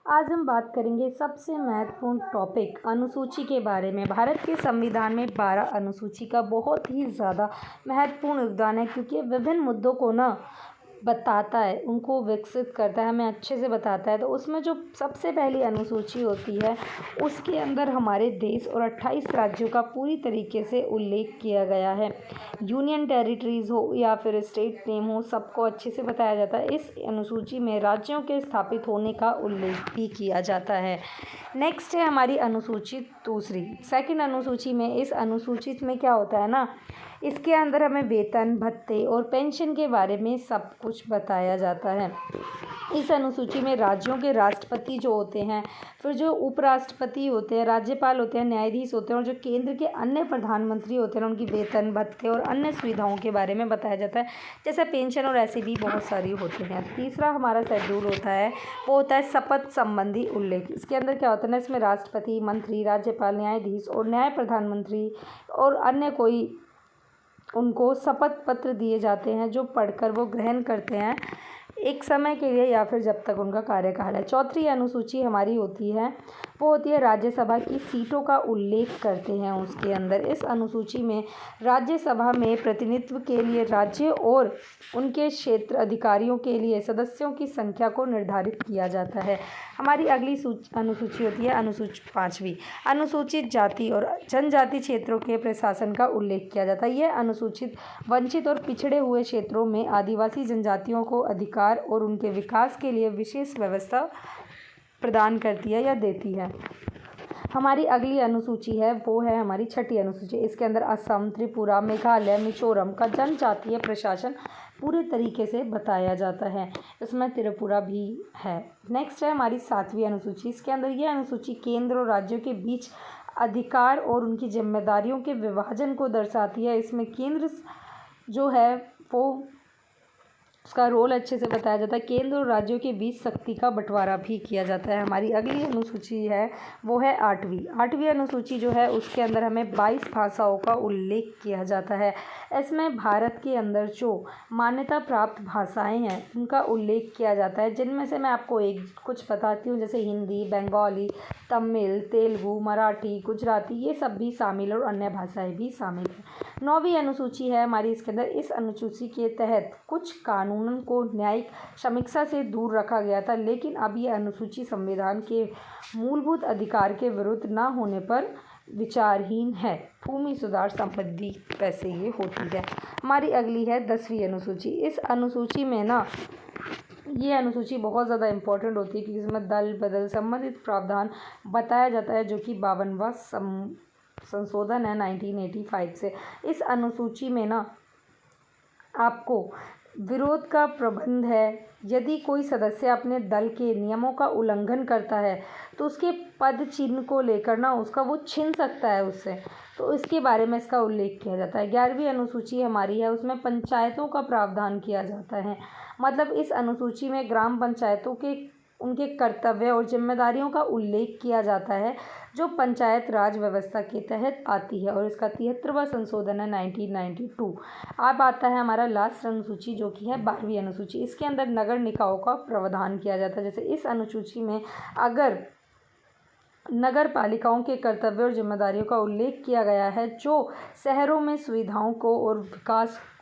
आज हम बात करेंगे सबसे महत्वपूर्ण टॉपिक अनुसूची के बारे में। भारत के संविधान में 12 अनुसूची का बहुत ही ज़्यादा महत्वपूर्ण योगदान है, क्योंकि ये विभिन्न मुद्दों को बताता है, उनको विकसित करता है, हमें अच्छे से बताता है। तो उसमें जो सबसे पहली अनुसूची होती है, उसके अंदर हमारे देश और 28 राज्यों का पूरी तरीके से उल्लेख किया गया है। यूनियन टेरिटरीज़ हो या फिर स्टेट नेम हो, सबको अच्छे से बताया जाता है। इस अनुसूची में राज्यों के स्थापित होने का उल्लेख भी किया जाता है। नेक्स्ट है हमारी अनुसूची दूसरी, सेकंड अनुसूची में। इस अनुसूची में क्या होता है ना, इसके अंदर हमें वेतन, भत्ते और पेंशन के बारे में सब कुछ बताया जाता है। इस अनुसूची में राज्यों के राष्ट्रपति जो होते हैं, फिर जो उपराष्ट्रपति होते हैं, राज्यपाल होते हैं, न्यायाधीश होते हैं और जो केंद्र के अन्य प्रधानमंत्री होते हैं, उनकी वेतन, भत्ते और अन्य सुविधाओं के बारे में बताया जाता है, जैसे पेंशन और ऐसे भी बहुत सारी होते हैं। तीसरा हमारा शेड्यूल होता है, वो होता है शपथ संबंधी उल्लेख। इसके अंदर क्या होता है ना, इसमें राष्ट्रपति, मंत्री, राज्यपाल, न्यायाधीश और न्याय प्रधानमंत्री और अन्य कोई उनको शपथ पत्र दिए जाते हैं, जो पढ़कर वो ग्रहण करते हैं एक समय के लिए या फिर जब तक उनका कार्यकाल है। चौथी अनुसूची हमारी होती है, वो होती है राज्यसभा की सीटों का उल्लेख करते हैं उसके अंदर। इस अनुसूची में राज्यसभा में प्रतिनिधित्व के लिए राज्य और उनके क्षेत्र अधिकारियों के लिए सदस्यों की संख्या को निर्धारित किया जाता है। हमारी अगली अनुसूची होती है अनुसूची 5वीं, अनुसूचित जाति और जनजाति क्षेत्रों के प्रशासन का उल्लेख किया जाता है। यह अनुसूचित, वंचित और पिछड़े हुए क्षेत्रों में आदिवासी जनजातियों को अधिकार और उनके विकास के लिए विशेष व्यवस्था प्रदान करती है या देती है। हमारी अगली अनुसूची है, वो है हमारी छठी अनुसूची। इसके अंदर असम, त्रिपुरा, मेघालय, मिजोरम का जनजातीय प्रशासन पूरे तरीके से बताया जाता है। इसमें त्रिपुरा भी है। नेक्स्ट है हमारी 7वीं अनुसूची। इसके अंदर यह अनुसूची केंद्र और राज्यों के बीच अधिकार और उनकी जिम्मेदारियों के विभाजन को दर्शाती है। इसमें केंद्र जो है वो उसका रोल अच्छे से बताया जाता है। केंद्र और राज्यों के बीच शक्ति का बंटवारा भी किया जाता है। हमारी अगली अनुसूची है, वो है 8वीं अनुसूची जो है, उसके अंदर हमें 22 भाषाओं का उल्लेख किया जाता है। इसमें भारत के अंदर जो मान्यता प्राप्त भाषाएं हैं, उनका उल्लेख किया जाता है, जिनमें से मैं आपको कुछ बताती हूँ, जैसे हिंदी, बंगाली, तमिल, तेलुगु, मराठी, गुजराती, ये सब भी शामिल और अन्य भाषाएं भी शामिल हैं। 9वीं अनुसूची है हमारी। इसके अंदर इस अनुसूची के तहत कुछ कानूनन को न्यायिक समीक्षा से दूर रखा गया था, लेकिन अब यह अनुसूची संविधान के मूलभूत अधिकार के विरुद्ध न होने पर विचारहीन है। भूमि सुधार संबंधी वैसे ये होती है। हमारी अगली है 10वीं अनुसूची। इस अनुसूची में ना, ये अनुसूची बहुत ज़्यादा इम्पोर्टेंट होती है, क्योंकि इसमें दल बदल संबंधित प्रावधान बताया जाता है, जो कि 52वां संशोधन है 1985 से। इस अनुसूची में ना आपको विरोध का प्रबंध है। यदि कोई सदस्य अपने दल के नियमों का उल्लंघन करता है, तो उसके पद चिन्ह को लेकर ना उसका वो छीन सकता है उससे, तो इसके बारे में इसका उल्लेख किया जाता है। 11वीं अनुसूची हमारी है, उसमें पंचायतों का प्रावधान किया जाता है। मतलब इस अनुसूची में ग्राम पंचायतों के उनके कर्तव्य और जिम्मेदारियों का उल्लेख किया जाता है, जो पंचायत राज व्यवस्था के तहत आती है, और इसका 73वां संशोधन है 1992। अब आता है हमारा लास्ट अनुसूची, जो कि है 12वीं अनुसूची। इसके अंदर नगर निकायों का प्रावधान किया जाता है। जैसे इस अनुसूची में अगर नगर पालिकाओं के कर्तव्य और जिम्मेदारियों का उल्लेख किया गया है, जो शहरों में सुविधाओं को और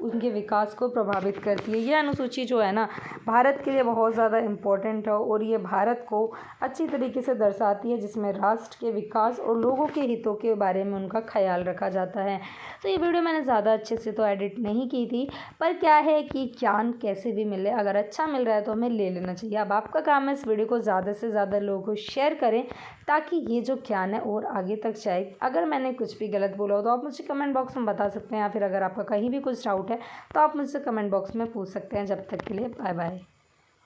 उनके विकास को प्रभावित करती है। यह अनुसूची जो है ना, भारत के लिए बहुत ज़्यादा इम्पोर्टेंट है, और ये भारत को अच्छी तरीके से दर्शाती है, जिसमें राष्ट्र के विकास और लोगों के हितों के बारे में उनका ख्याल रखा जाता है। तो ये वीडियो मैंने ज़्यादा अच्छे से तो एडिट नहीं की थी, पर क्या है कि ज्ञान कैसे भी मिले, अगर अच्छा मिल रहा है तो हमें ले लेना चाहिए। अब आपका काम है इस वीडियो को ज़्यादा से ज़्यादा लोगों को शेयर करें, ताकि ये जो ज्ञान है और आगे तक जाए। अगर मैंने कुछ भी गलत बोला हो तो आप मुझे कमेंट बॉक्स में बता सकते हैं, या फिर अगर आपका कहीं भी कुछ डाउट है तो आप मुझसे कमेंट बॉक्स में पूछ सकते हैं। जब तक के लिए बाय बाय।